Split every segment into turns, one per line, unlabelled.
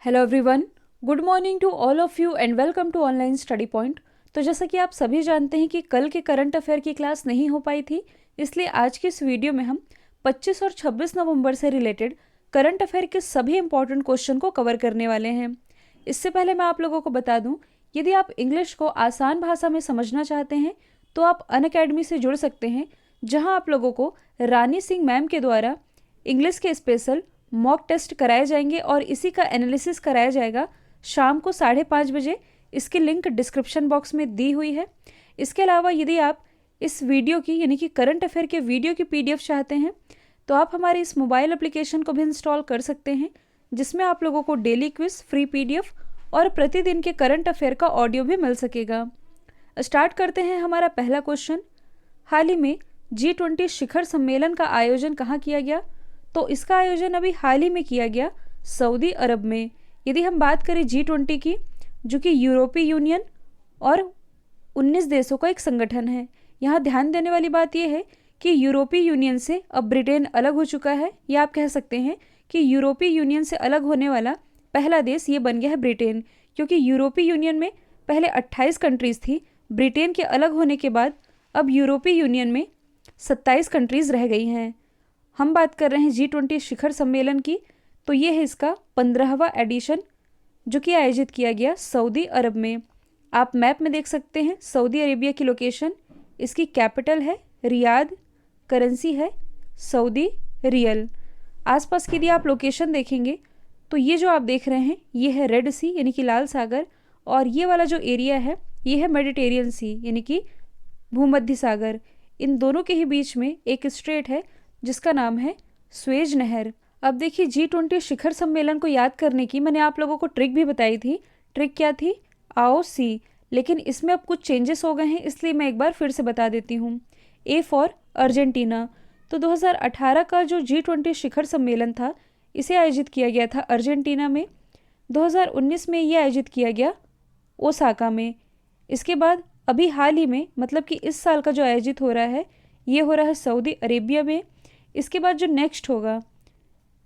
Hello everyone, good morning to all of you and welcome to online study point. तो जैसा कि आप सभी जानते हैं कि कल के करंट अफेयर की क्लास नहीं हो पाई थी, इसलिए आज की इस वीडियो में हम 25 और 26 नवंबर से रिलेटेड करंट अफेयर के सभी इंपॉर्टेंट क्वेश्चन को कवर करने वाले हैं। इससे पहले मैं आप लोगों को बता दूं, यदि आप इंग्लिश को आसान भाषा में समझना चाहते हैं तो आप अनअकैडमी से जुड़ सकते हैं, जहाँ आप लोगों को रानी सिंह मैम के द्वारा इंग्लिश के स्पेशल मॉक टेस्ट कराए जाएंगे और इसी का एनालिसिस कराया जाएगा शाम को 5:30 बजे। इसकी लिंक डिस्क्रिप्शन बॉक्स में दी हुई है। इसके अलावा यदि आप इस वीडियो की यानी कि करंट अफेयर के वीडियो की पीडीएफ चाहते हैं तो आप हमारे इस मोबाइल एप्लीकेशन को भी इंस्टॉल कर सकते हैं, जिसमें आप लोगों को डेली क्विज, फ्री पीडीएफ और प्रतिदिन के करंट अफेयर का ऑडियो भी मिल सकेगा। स्टार्ट करते हैं हमारा पहला क्वेश्चन। हाल ही में G20 शिखर सम्मेलन का आयोजन कहाँ किया गया? तो इसका आयोजन अभी हाल ही में किया गया सऊदी अरब में। यदि हम बात करें G20 की, जो कि यूरोपीय यूनियन और 19 देशों का एक संगठन है, यहाँ ध्यान देने वाली बात यह है कि यूरोपीय यूनियन से अब ब्रिटेन अलग हो चुका है, या आप कह सकते हैं कि यूरोपीय यूनियन से अलग होने वाला पहला देश ये बन गया है ब्रिटेन, क्योंकि यूरोपीय यूनियन में पहले 28 कंट्रीज़ थी। ब्रिटेन के अलग होने के बाद अब यूरोपीय यूनियन में 27 कंट्रीज़ रह गई हैं। हम बात कर रहे हैं G20 शिखर सम्मेलन की, तो ये है इसका 15वां एडिशन, जो कि आयोजित किया गया सऊदी अरब में। आप मैप में देख सकते हैं सऊदी अरेबिया की लोकेशन। इसकी कैपिटल है रियाद, करेंसी है सऊदी रियल। आसपास की यदि आप लोकेशन देखेंगे तो ये जो आप देख रहे हैं ये है रेड सी यानी कि लाल सागर, और ये वाला जो एरिया है ये है मेडिटेरियन सी यानी कि भूमध्य सागर। इन दोनों के ही बीच में एक स्ट्रेट है जिसका नाम है स्वेज नहर। अब देखिए G20 शिखर सम्मेलन को याद करने की मैंने आप लोगों को ट्रिक भी बताई थी। ट्रिक क्या थी? आओ सी। लेकिन इसमें अब कुछ चेंजेस हो गए हैं, इसलिए मैं एक बार फिर से बता देती हूँ। A for Argentina. तो 2018 का जो G20 शिखर सम्मेलन था, इसे आयोजित किया गया था अर्जेंटीना में। 2019 में ये आयोजित किया गया ओसाका में। इसके बाद अभी हाल ही में, मतलब कि इस साल का जो आयोजित हो रहा है ये हो रहा है सऊदी अरेबिया में। इसके बाद जो नेक्स्ट होगा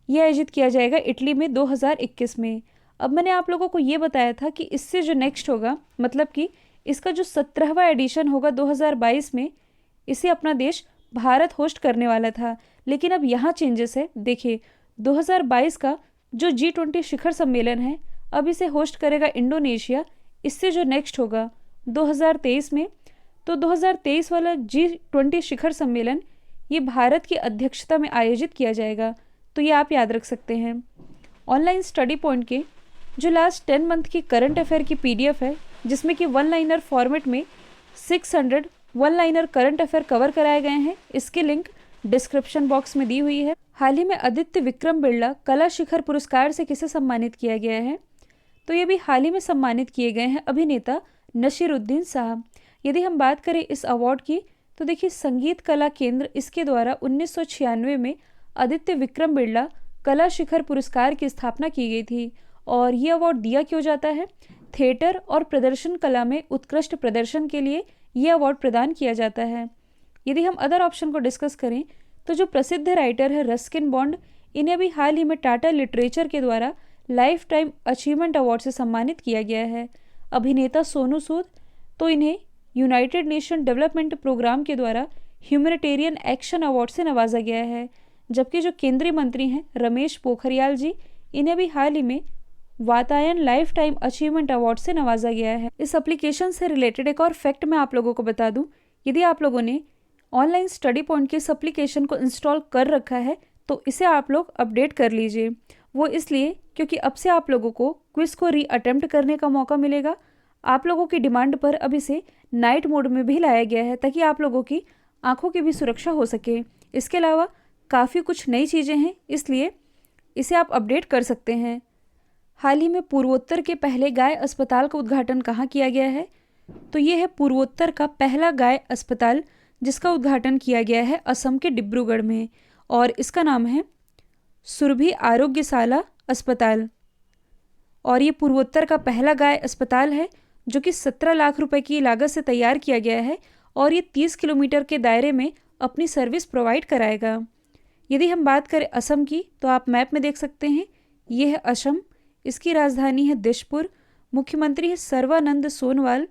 ये आयोजित किया जाएगा इटली में 2021 में। अब मैंने आप लोगों को ये बताया था कि इससे जो नेक्स्ट होगा, मतलब कि इसका जो 17वां एडिशन होगा 2022 में, इसे अपना देश भारत होस्ट करने वाला था। लेकिन अब यहाँ चेंजेस है। देखिए 2022 का जो G20 शिखर सम्मेलन है अब इसे होस्ट करेगा इंडोनेशिया। इससे जो नेक्स्ट होगा 2023 में, तो 2023 वाला G20 शिखर सम्मेलन ये भारत की अध्यक्षता में आयोजित किया जाएगा। तो ये आप याद रख सकते हैं। ऑनलाइन स्टडी पॉइंट के जो लास्ट 10 मंथ की करंट अफेयर की पीडीएफ है, जिसमें कि वन लाइनर फॉर्मेट में 600 one liner current affair cover कराए गए हैं, इसकी लिंक डिस्क्रिप्शन बॉक्स में दी हुई है। हाल ही में आदित्य विक्रम बिरला कला शिखर पुरस्कार से किसे सम्मानित किया गया है? तो ये भी हाल ही में सम्मानित किए गए हैं अभिनेता नसीरुद्दीन साहब। यदि हम बात करें इस अवार्ड की, तो देखिए संगीत कला केंद्र इसके द्वारा 1996 में आदित्य विक्रम बिरला कला शिखर पुरस्कार की स्थापना की गई थी। और ये अवार्ड दिया क्यों जाता है? थिएटर और प्रदर्शन कला में उत्कृष्ट प्रदर्शन के लिए ये अवार्ड प्रदान किया जाता है। यदि हम अदर ऑप्शन को डिस्कस करें तो जो प्रसिद्ध राइटर है रस्किन बॉन्ड, इन्हें अभी हाल ही में टाटा लिटरेचर के द्वारा लाइफ टाइम अचीवमेंट अवार्ड से सम्मानित किया गया है। अभिनेता सोनू सूद, तो इन्हें यूनाइटेड नेशन डेवलपमेंट प्रोग्राम के द्वारा ह्यूमैनिटेरियन एक्शन अवार्ड से नवाजा गया है। जबकि जो केंद्रीय मंत्री हैं रमेश पोखरियाल जी, इन्हें भी हाल ही में Vatayan life time achievement award से नवाजा गया है। इस एप्लीकेशन से रिलेटेड एक और फैक्ट मैं आप लोगों को बता दूं, यदि आप लोगों ने ऑनलाइन स्टडी पॉइंट के इस एप्लीकेशन को इंस्टॉल कर रखा है तो इसे आप लोग अपडेट कर लीजिए। वो इसलिए क्योंकि अब से आप लोगों को क्विज को री अटेम्प्ट करने का मौका मिलेगा। आप लोगों की डिमांड पर अब इसे नाइट मोड में भी लाया गया है, ताकि आप लोगों की आंखों की भी सुरक्षा हो सके। इसके अलावा काफ़ी कुछ नई चीज़ें हैं, इसलिए इसे आप अपडेट कर सकते हैं। हाल ही में पूर्वोत्तर के पहले गाय अस्पताल का उद्घाटन कहाँ किया गया है? तो ये है पूर्वोत्तर का पहला गाय अस्पताल, जिसका उद्घाटन किया गया है असम के डिब्रूगढ़ में, और इसका नाम है सुरभि आरोग्यशाला अस्पताल। और ये पूर्वोत्तर का पहला गाय अस्पताल है जो कि 17 लाख रुपए की लागत से तैयार किया गया है, और ये 30 किलोमीटर के दायरे में अपनी सर्विस प्रोवाइड कराएगा। यदि हम बात करें असम की, तो आप मैप में देख सकते हैं ये है असम। इसकी राजधानी है दिशपुर। मुख्यमंत्री है सर्बानंद सोनोवाल।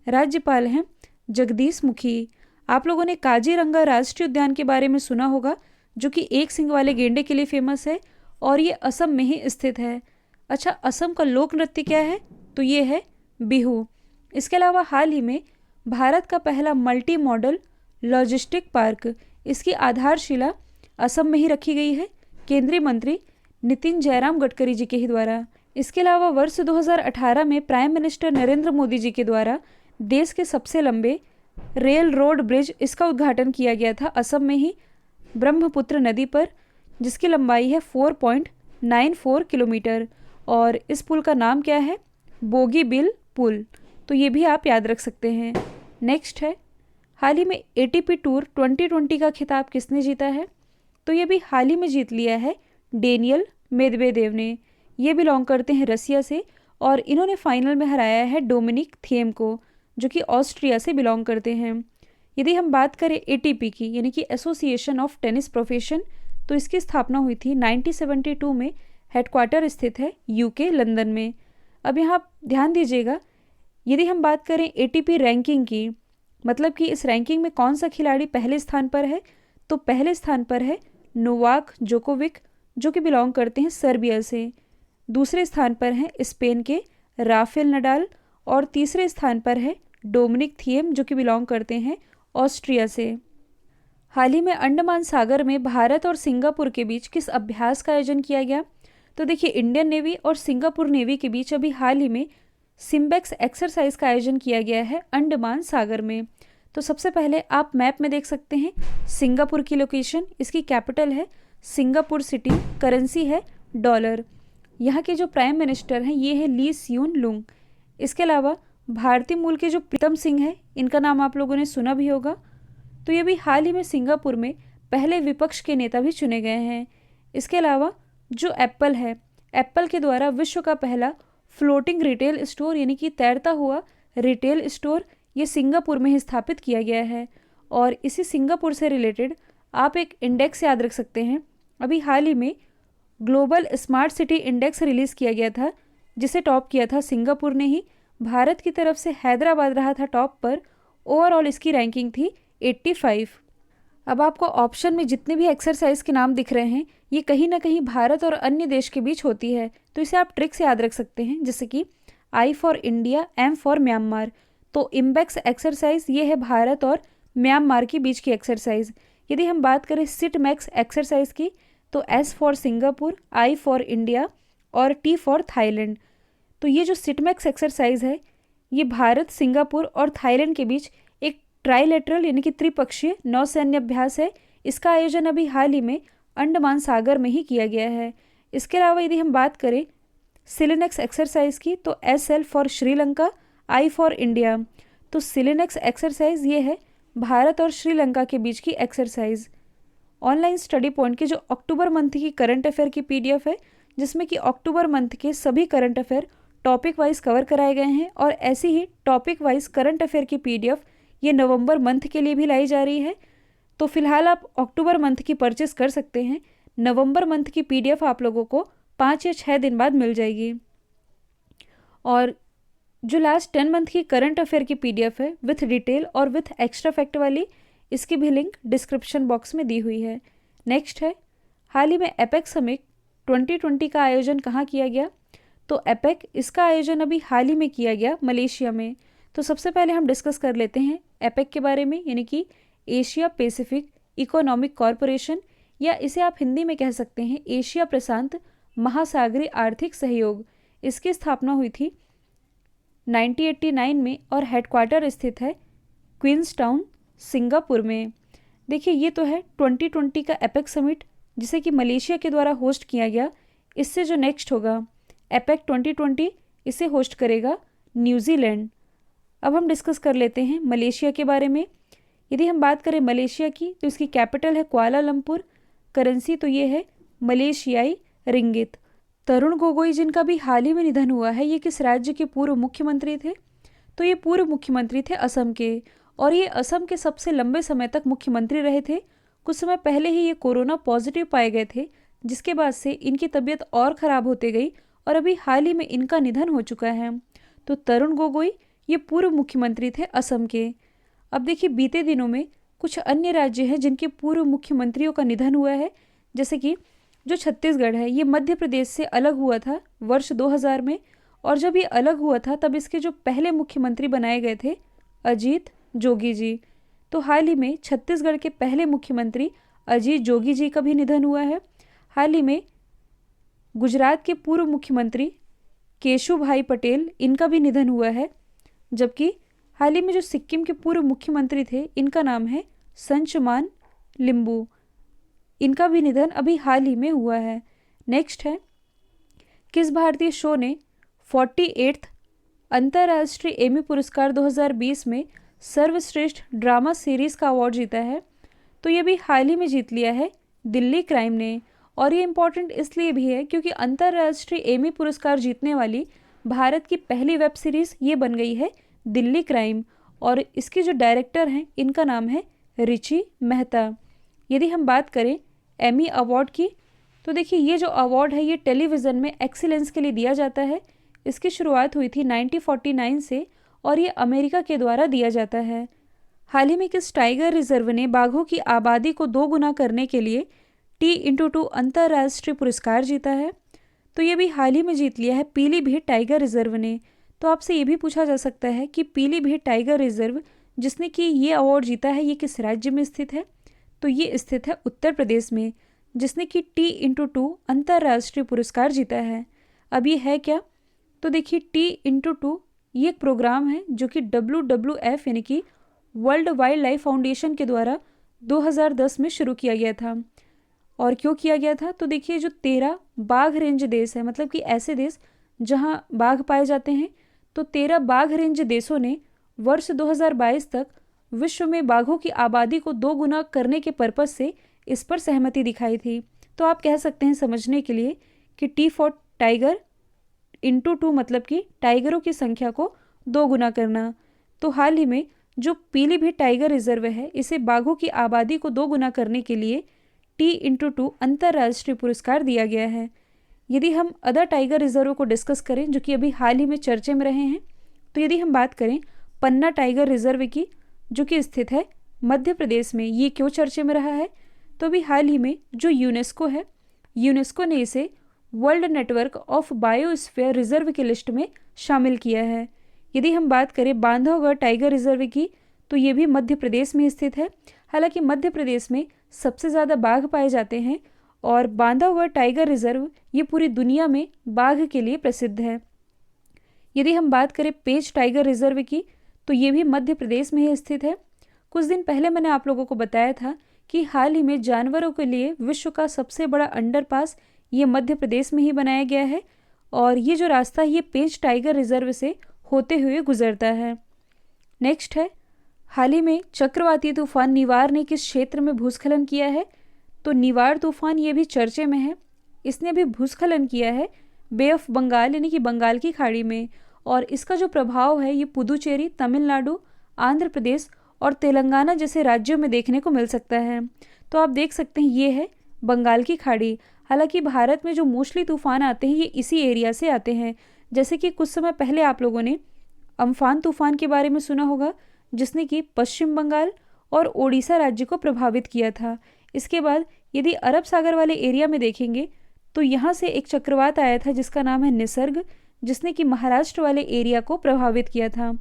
राज्यपाल हैं जगदीश मुखी। आप लोगों ने काजीरंगा राष्ट्रीय उद्यान के बारे में सुना होगा, जो कि एक सींग वाले गेंडे के लिए फेमस है और ये असम में ही स्थित है। अच्छा, असम का लोक नृत्य क्या है? तो ये है बिहू। इसके अलावा हाल ही में भारत का पहला मल्टी मॉडल लॉजिस्टिक पार्क, इसकी आधारशिला असम में ही रखी गई है, केंद्रीय मंत्री नितिन जयराम गडकरी जी के ही द्वारा। इसके अलावा वर्ष 2018 में प्राइम मिनिस्टर नरेंद्र मोदी जी के द्वारा देश के सबसे लंबे रेल रोड ब्रिज, इसका उद्घाटन किया गया था असम में ही, ब्रह्मपुत्र नदी पर, जिसकी लंबाई है 4.94 किलोमीटर। और इस पुल का नाम क्या है? बोगीबिल पुल। तो ये भी आप याद रख सकते हैं। नेक्स्ट है, हाल ही में ATP टूर 2020 का खिताब किसने जीता है? तो ये भी हाल ही में जीत लिया है डेनियल मेदवेदेव ने। ये बिलोंग करते हैं रसिया से और इन्होंने फाइनल में हराया है डोमिनिक थिएम को, जो कि ऑस्ट्रिया से बिलोंग करते हैं। यदि हम बात करें ATP की, यानी कि एसोसिएशन ऑफ टेनिस प्रोफेशन, तो इसकी स्थापना हुई थी 1972 में। हेडक्वार्टर स्थित है UK लंदन में। अब यहाँ ध्यान दीजिएगा, यदि हम बात करें ATP रैंकिंग की, मतलब कि इस रैंकिंग में कौन सा खिलाड़ी पहले स्थान पर है, तो पहले स्थान पर है नोवाक जोकोविक, जो कि बिलोंग करते हैं सर्बिया से। दूसरे स्थान पर हैं स्पेन के राफेल नडाल और तीसरे स्थान पर है डोमिनिक थिएम, जो कि बिलोंग करते हैं ऑस्ट्रिया से। हाल ही में अंडमान सागर में भारत और सिंगापुर के बीच किस अभ्यास का आयोजन किया गया? तो देखिए, इंडियन नेवी और सिंगापुर नेवी के बीच अभी हाल ही में सिम्बेक्स एक्सरसाइज का आयोजन किया गया है अंडमान सागर में। तो सबसे पहले आप मैप में देख सकते हैं सिंगापुर की लोकेशन, इसकी कैपिटल है सिंगापुर सिटी, करेंसी है डॉलर। यहाँ के जो प्राइम मिनिस्टर हैं ये है ली सियून लुंग। इसके अलावा भारतीय मूल के जो प्रीतम सिंह है, इनका नाम आप लोगों ने सुना भी होगा। तो ये भी हाल ही में सिंगापुर में पहले विपक्ष के नेता भी चुने गए हैं। इसके अलावा जो एप्पल है, एप्पल के द्वारा विश्व का पहला फ्लोटिंग रिटेल स्टोर, यानी कि तैरता हुआ रिटेल स्टोर, ये सिंगापुर में ही स्थापित किया गया है। और इसी सिंगापुर से रिलेटेड आप एक इंडेक्स याद रख सकते हैं। अभी हाल ही में global smart city index release किया गया था, जिसे टॉप किया था सिंगापुर ने ही। भारत की तरफ से हैदराबाद रहा था टॉप पर। ओवरऑल इसकी रैंकिंग थी 85। अब आपको ऑप्शन में जितने भी एक्सरसाइज के नाम दिख रहे हैं, ये कहीं ना कहीं भारत और अन्य देश के बीच होती है, तो इसे आप ट्रिक से याद रख सकते हैं, जैसे कि I for India, M for Myanmar. तो इम्बेक्स एक्सरसाइज ये है भारत और म्यांमार के बीच की एक्सरसाइज। यदि हम बात करें सिट मैक्स एक्सरसाइज की, तो S for Singapore, I for India और T फॉर थाईलैंड। तो ये जो सिट मैक्स एक्सरसाइज है, ये भारत, सिंगापुर और थाईलैंड के बीच एक ट्राइलेटरल यानी कि त्रिपक्षीय नौसैन्य अभ्यास है। इसका आयोजन अभी हाल ही में अंडमान सागर में ही किया गया है। इसके अलावा यदि हम बात करें सिलेनेक्स एक्सरसाइज की, तो SL for Sri Lanka, I for India. तो सिलेनेक्स एक्सरसाइज ये है भारत और श्रीलंका के बीच की एक्सरसाइज। ऑनलाइन स्टडी पॉइंट के जो अक्टूबर मंथ की करंट अफेयर की PDF है, जिसमें कि अक्टूबर मंथ के सभी current affair topic wise cover कराए गए हैं, और ऐसी ही टॉपिक वाइज करंट अफेयर की PDF ये नवंबर मंथ के लिए भी लाई जा रही है। तो फिलहाल आप अक्टूबर मंथ की परचेस कर सकते हैं। नवंबर मंथ की PDF आप लोगों को 5 या 6 दिन बाद मिल जाएगी। और जो लास्ट 10 मंथ की करंट अफेयर की PDF है विथ डिटेल और विथ एक्स्ट्रा फैक्ट वाली, इसकी भी लिंक डिस्क्रिप्शन बॉक्स में दी हुई है। नेक्स्ट है, हाल ही में एपेक समिट 2020 का आयोजन कहाँ किया गया? तो एपेक, इसका आयोजन अभी हाल ही में किया गया मलेशिया में। तो सबसे पहले हम डिस्कस कर लेते हैं एपेक के बारे में, यानी कि एशिया पैसिफिक इकोनॉमिक कॉरपोरेशन, या इसे आप हिंदी में कह सकते हैं एशिया प्रशांत महासागरीय आर्थिक सहयोग। इसकी स्थापना हुई थी 1989 में और हेडक्वार्टर स्थित है क्वींसटाउन, सिंगापुर में। देखिए, ये तो है 2020 का एपेक समिट, जिसे कि मलेशिया के द्वारा होस्ट किया गया। इससे जो नेक्स्ट होगा एपेक 2020, इसे होस्ट करेगा न्यूजीलैंड। अब हम डिस्कस कर लेते हैं मलेशिया के बारे में। यदि हम बात करें मलेशिया की, तो इसकी कैपिटल है कुआलालंपुर, करेंसी तो ये है मलेशियाई रिंगित। तरुण गोगोई, जिनका भी हाल ही में निधन हुआ है, ये किस राज्य के पूर्व मुख्यमंत्री थे? तो ये पूर्व मुख्यमंत्री थे असम के, और ये असम के सबसे लंबे समय तक मुख्यमंत्री रहे थे। कुछ समय पहले ही ये कोरोना पॉजिटिव पाए गए थे, जिसके बाद से इनकी तबीयत और ख़राब होते गई और अभी हाल ही में इनका निधन हो चुका है। तो तरुण गोगोई ये पूर्व मुख्यमंत्री थे असम के। अब देखिए बीते दिनों में कुछ अन्य राज्य हैं जिनके पूर्व मुख्यमंत्रियों का निधन हुआ है, जैसे कि जो छत्तीसगढ़ है ये मध्य प्रदेश से अलग हुआ था वर्ष 2000 में, और जब ये अलग हुआ था तब इसके जो पहले मुख्यमंत्री बनाए गए थे अजीत जोगी जी। तो हाल ही में छत्तीसगढ़ के पहले मुख्यमंत्री अजीत जोगी जी का भी निधन हुआ है। हाल ही में गुजरात के पूर्व मुख्यमंत्री केशुभाई पटेल इनका भी निधन हुआ है, जबकि हाल ही में जो सिक्किम के पूर्व मुख्यमंत्री थे इनका नाम है संचमान लिम्बू, इनका भी निधन अभी हाल ही में हुआ है। नेक्स्ट है, किस भारतीय शो ने 48th अंतर्राष्ट्रीय एमी पुरस्कार 2020 में सर्वश्रेष्ठ ड्रामा सीरीज़ का अवार्ड जीता है? तो ये भी हाल ही में जीत लिया है दिल्ली क्राइम ने। और ये इम्पॉर्टेंट इसलिए भी है क्योंकि अंतर्राष्ट्रीय एमी पुरस्कार जीतने वाली भारत की पहली वेब सीरीज़ ये बन गई है दिल्ली क्राइम, और इसके जो डायरेक्टर हैं इनका नाम है रिची मेहता। यदि हम बात करें एमी अवार्ड की, तो देखिए ये जो अवार्ड है ये टेलीविज़न में एक्सीलेंस के लिए दिया जाता है। इसकी शुरुआत हुई थी 1949 से और ये अमेरिका के द्वारा दिया जाता है। हाल ही में किस टाइगर रिजर्व ने बाघों की आबादी को 2 गुना करने के लिए T/2 अंतर्राष्ट्रीय पुरस्कार जीता है? तो ये भी हाल ही में जीत लिया है पीलीभीत टाइगर रिजर्व ने। तो आपसे ये भी पूछा जा सकता है कि पीलीभीत टाइगर रिजर्व जिसने कि ये अवार्ड जीता है ये किस राज्य में स्थित है? तो ये स्थित है उत्तर प्रदेश में, जिसने कि T/2 अंतर्राष्ट्रीय पुरस्कार जीता है। अब ये है क्या? तो देखिए T/2 ये एक प्रोग्राम है जो कि WWF यानी कि वर्ल्ड वाइल्ड लाइफ फाउंडेशन के द्वारा 2010 में शुरू किया गया था। और क्यों किया गया था? तो देखिए जो 13 बाघ रेंज देश है, मतलब कि ऐसे देश जहां बाघ पाए जाते हैं, तो 13 बाघ रेंज देशों ने वर्ष 2022 तक विश्व में बाघों की आबादी को 2 गुना करने के पर्पज से इस पर सहमति दिखाई थी। तो आप कह सकते हैं समझने के लिए कि T फॉर टाइगर इंटू 2 मतलब कि टाइगरों की संख्या को 2 गुना करना। तो हाल ही में जो पीलीभीत टाइगर रिजर्व है इसे बाघों की आबादी को 2 गुना करने के लिए T/2 अंतर्राष्ट्रीय पुरस्कार दिया गया है। यदि हम अदर टाइगर रिजर्व को डिस्कस करें जो कि अभी हाल ही में चर्चे में रहे हैं, तो यदि हम बात करें पन्ना टाइगर रिजर्व की जो कि स्थित है मध्य प्रदेश में, ये क्यों चर्चे में रहा है? तो अभी हाल ही में जो यूनेस्को है, यूनेस्को ने इसे world network of biosphere reserve की लिस्ट में शामिल किया है। यदि हम बात करें बांधवगढ़ टाइगर रिजर्व की, तो ये भी मध्य प्रदेश में स्थित है। हालांकि मध्य प्रदेश में सबसे ज़्यादा बाघ पाए जाते हैं और बांधवगढ़ टाइगर रिजर्व ये पूरी दुनिया में बाघ के लिए प्रसिद्ध है। यदि हम बात करें पेंच टाइगर रिजर्व की, तो ये भी मध्य प्रदेश में ही स्थित है। कुछ दिन पहले मैंने आप लोगों को बताया था कि हाल ही में जानवरों के लिए विश्व का सबसे बड़ा अंडरपास ये मध्य प्रदेश में ही बनाया गया है, और ये जो रास्ता ये पेंच टाइगर रिजर्व से होते हुए गुजरता है। नेक्स्ट है, हाल ही में चक्रवाती तूफान निवार ने किस क्षेत्र में भूस्खलन किया है? तो निवार तूफान ये भी चर्चे में है। इसने भी भूस्खलन किया है बे ऑफ बंगाल यानी कि बंगाल की खाड़ी में, और इसका जो प्रभाव है ये पुदुचेरी, तमिलनाडु, आंध्र प्रदेश और तेलंगाना जैसे राज्यों में देखने को मिल सकता है। तो आप देख सकते हैं ये है बंगाल की खाड़ी। हालांकि भारत में जो मोस्टली तूफान आते हैं ये इसी एरिया से आते हैं। जैसे कि कुछ समय पहले आप लोगों ने अम्फान तूफान के बारे में सुना होगा, जिसने कि पश्चिम बंगाल और ओडिशा राज्य को प्रभावित किया था। इसके बाद यदि अरब सागर वाले एरिया में देखेंगे तो यहाँ से एक चक्रवात आया था जिसका नाम है निसर्ग, जिसने कि महाराष्ट्र वाले एरिया को प्रभावित किया था।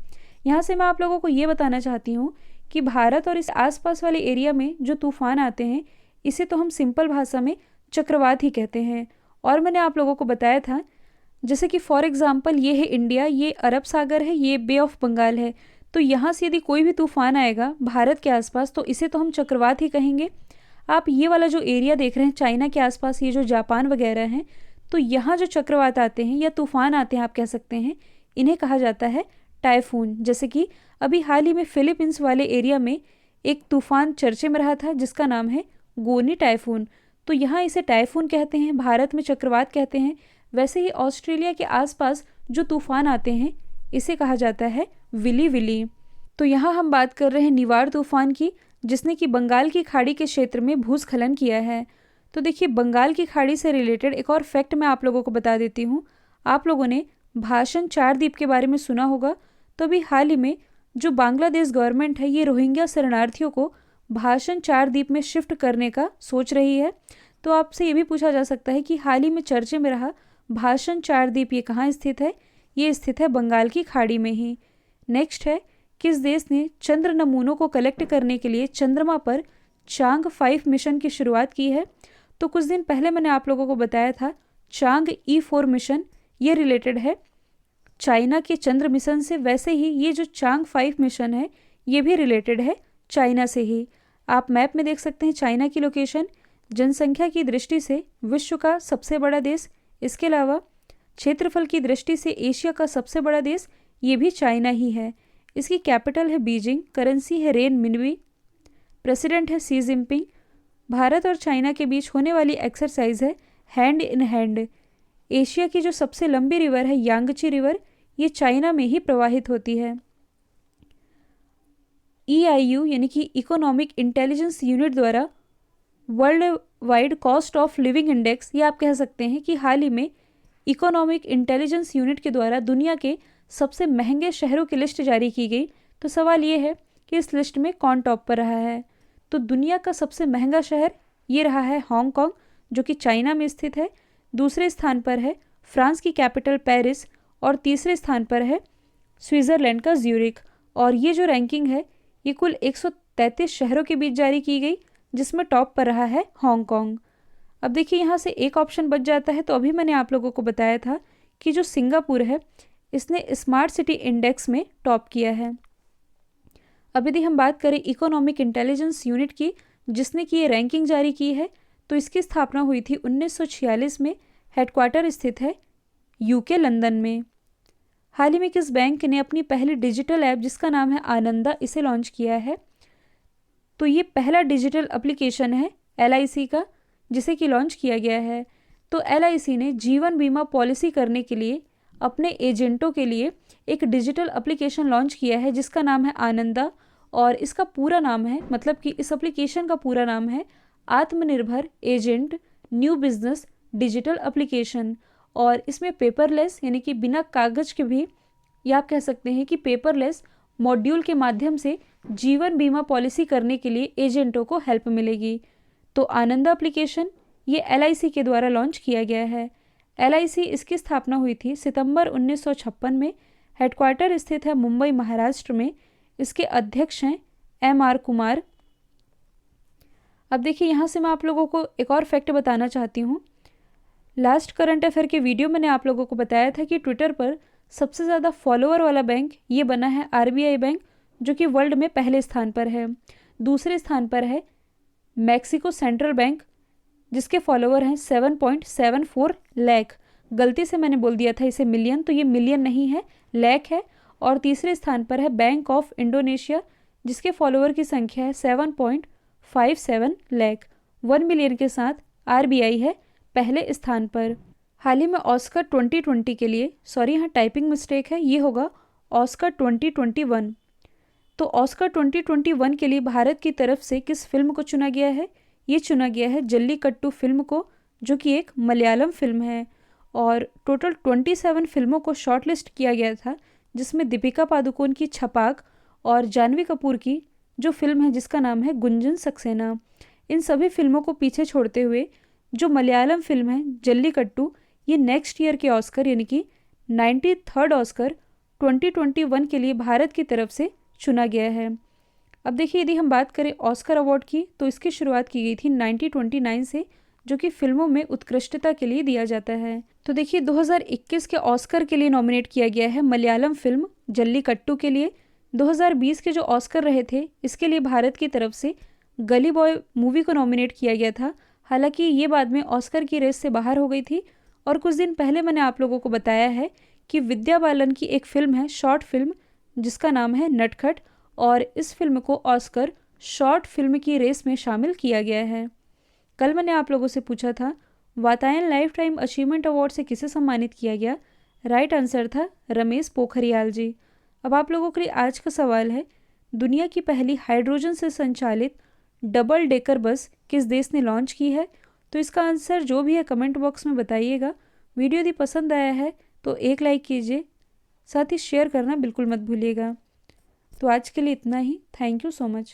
यहाँ से मैं आप लोगों को ये बताना चाहती हूँ कि भारत और इस आसपास वाले एरिया में जो तूफान आते हैं इसे तो हम सिंपल भाषा में चक्रवात ही कहते हैं। और मैंने आप लोगों को बताया था जैसे कि फॉर एग्जांपल ये है इंडिया, ये अरब सागर है, ये बे ऑफ बंगाल है। तो यहाँ से यदि कोई भी तूफान आएगा भारत के आसपास तो इसे तो हम चक्रवात ही कहेंगे। आप ये वाला जो एरिया देख रहे हैं चाइना के आसपास, ये जो जापान वगैरह हैं, तो यहाँ जो चक्रवात आते हैं या तूफान आते हैं आप कह सकते हैं, इन्हें कहा जाता है टाइफून। जैसे कि अभी हाल ही में फिलीपींस वाले एरिया में एक तूफान चर्चे में रहा था जिसका नाम है गोनी टाइफून। तो यहाँ इसे टाइफून कहते हैं, भारत में चक्रवात कहते हैं। वैसे ही ऑस्ट्रेलिया के आसपास जो तूफान आते हैं इसे कहा जाता है विली विली। तो यहाँ हम बात कर रहे हैं निवार तूफान की, जिसने कि बंगाल की खाड़ी के क्षेत्र में भूस्खलन किया है। तो देखिए बंगाल की खाड़ी से रिलेटेड एक और फैक्ट मैं आप लोगों को बता देती हूँ। आप लोगों ने भाषण 4 द्वीप के बारे में सुना होगा। तो अभी हाल ही में जो बांग्लादेश गवर्नमेंट है ये रोहिंग्या शरणार्थियों को भाषण 4 द्वीप में शिफ्ट करने का सोच रही है। तो आपसे ये भी पूछा जा सकता है कि हाल ही में चर्चे में रहा भाषण 4 द्वीप ये कहाँ स्थित है? ये स्थित है बंगाल की खाड़ी में ही। नेक्स्ट है, किस देश ने चंद्र नमूनों को कलेक्ट करने के लिए चंद्रमा पर चांग 5 मिशन की शुरुआत की है? तो कुछ दिन पहले मैंने आप लोगों को बताया था चांग E4 मिशन ये रिलेटेड है चाइना के चंद्र मिशन से, वैसे ही ये जो चांग 5 मिशन है ये भी रिलेटेड है चाइना से ही। आप मैप में देख सकते हैं चाइना की लोकेशन। जनसंख्या की दृष्टि से विश्व का सबसे बड़ा देश, इसके अलावा क्षेत्रफल की दृष्टि से एशिया का सबसे बड़ा देश ये भी चाइना ही है। इसकी कैपिटल है बीजिंग, करेंसी है रेन मिनबी, प्रेसिडेंट है सी जिनपिंग। भारत और चाइना के बीच होने वाली एक्सरसाइज है हैंड इन हैंड। एशिया की जो सबसे लंबी रिवर है यांगची रिवर ये चाइना में ही प्रवाहित होती है। EIU यानी कि इकोनॉमिक इंटेलिजेंस यूनिट द्वारा world wide cost of living index ये आप कह सकते हैं कि हाल ही में इकोनॉमिक इंटेलिजेंस यूनिट के द्वारा दुनिया के सबसे महंगे शहरों की लिस्ट जारी की गई। तो सवाल ये है कि इस लिस्ट में कौन टॉप पर रहा है? तो दुनिया का सबसे महंगा शहर ये रहा है हांगकांग जो कि चाइना में स्थित है। दूसरे स्थान पर है फ्रांस की कैपिटल पेरिस और तीसरे स्थान पर है स्विट्ज़रलैंड का ज्यूरिख। और ये जो रैंकिंग है ये कुल 133 शहरों के बीच जारी की गई जिसमें टॉप पर रहा है हांगकांग। अब देखिए यहाँ से एक ऑप्शन बच जाता है। तो अभी मैंने आप लोगों को बताया था कि जो सिंगापुर है इसने स्मार्ट सिटी इंडेक्स में टॉप किया है। अब यदि हम बात करें इकोनॉमिक इंटेलिजेंस यूनिट की जिसने कि ये रैंकिंग जारी की है तो इसकी स्थापना हुई थी 1946 में। हेडक्वार्टर स्थित है यूके लंदन में। हाल ही में किस बैंक ने अपनी पहली डिजिटल ऐप जिसका नाम है आनंदा इसे लॉन्च किया है? तो ये पहला डिजिटल एप्लीकेशन है LIC का जिसे कि लॉन्च किया गया है। तो LIC ने जीवन बीमा पॉलिसी करने के लिए अपने एजेंटों के लिए एक डिजिटल एप्लीकेशन लॉन्च किया है जिसका नाम है आनंदा। और इसका पूरा नाम है, मतलब कि इस एप्लीकेशन का पूरा नाम है आत्मनिर्भर agent new business digital application. और इसमें पेपरलेस यानी कि बिना कागज के भी या आप कह सकते हैं कि पेपरलेस मॉड्यूल के माध्यम से जीवन बीमा पॉलिसी करने के लिए एजेंटों को हेल्प मिलेगी। तो आनंदा एप्लीकेशन ये LIC के द्वारा लॉन्च किया गया है। LIC इसकी स्थापना हुई थी सितंबर 1956 में। हेडक्वार्टर स्थित है मुंबई महाराष्ट्र में। इसके अध्यक्ष हैं MR कुमार। अब देखिए यहाँ से मैं आप लोगों को एक और फैक्ट बताना चाहती हूँ। लास्ट करंट अफेयर के वीडियो मैंने आप लोगों को बताया था कि ट्विटर पर सबसे ज़्यादा फॉलोअर वाला बैंक ये बना है RBI बैंक जो कि वर्ल्ड में पहले स्थान पर है। दूसरे स्थान पर है मैक्सिको सेंट्रल बैंक जिसके फॉलोअर हैं 7.74 लाख। गलती से मैंने बोल दिया था इसे मिलियन, तो ये मिलियन नहीं है लाख है। और तीसरे स्थान पर है बैंक ऑफ इंडोनेशिया जिसके फॉलोअर की संख्या है 7.57 लाख। 1 मिलियन के साथ RBI है पहले स्थान पर। हाल ही में ऑस्कर 2020 के लिए, सॉरी यहाँ टाइपिंग मिस्टेक है, ये होगा ऑस्कर 2021। तो ऑस्कर 2021 के लिए भारत की तरफ से किस फिल्म को चुना गया है? ये चुना गया है जल्लीकट्टू फिल्म को जो कि एक मलयालम फिल्म है। और टोटल 27 फिल्मों को शॉर्टलिस्ट किया गया था जिसमें दीपिका पादुकोण की छपाक और जानवी कपूर की जो फिल्म है जिसका नाम है गुंजन सक्सेना। इन सभी फिल्मों को पीछे छोड़ते हुए जो मलयालम फिल्म है जल्लीकट्टू ये नेक्स्ट ईयर के ऑस्कर यानी कि 93rd ऑस्कर 2021 के लिए भारत की तरफ से चुना गया है। अब देखिए यदि हम बात करें ऑस्कर अवार्ड की तो इसकी शुरुआत की गई थी 1929 से जो कि फिल्मों में उत्कृष्टता के लिए दिया जाता है। तो देखिए 2021 के ऑस्कर के लिए नॉमिनेट किया गया है मलयालम फिल्म जल्लीकट्टू के लिए। 2020 के जो ऑस्कर रहे थे इसके लिए भारत की तरफ से गली बॉय मूवी को नॉमिनेट किया गया था। हालांकि ये बाद में ऑस्कर की रेस से बाहर हो गई थी। और कुछ दिन पहले मैंने आप लोगों को बताया है कि विद्या बालन की एक फ़िल्म है शॉर्ट फिल्म जिसका नाम है नटखट, और इस फिल्म को ऑस्कर शॉर्ट फिल्म की रेस में शामिल किया गया है। कल मैंने आप लोगों से पूछा था Vatayan life time achievement award से किसे सम्मानित किया गया? राइट आंसर था रमेश पोखरियाल जी। अब आप लोगों के लिए आज का सवाल है दुनिया की पहली हाइड्रोजन से संचालित डबल डेकर बस किस देश ने लॉन्च की है? तो इसका आंसर जो भी है कमेंट बॉक्स में बताइएगा। वीडियो यदि पसंद आया है तो एक लाइक कीजिए, साथ ही शेयर करना बिल्कुल मत भूलिएगा। तो आज के लिए इतना ही। Thank you so much.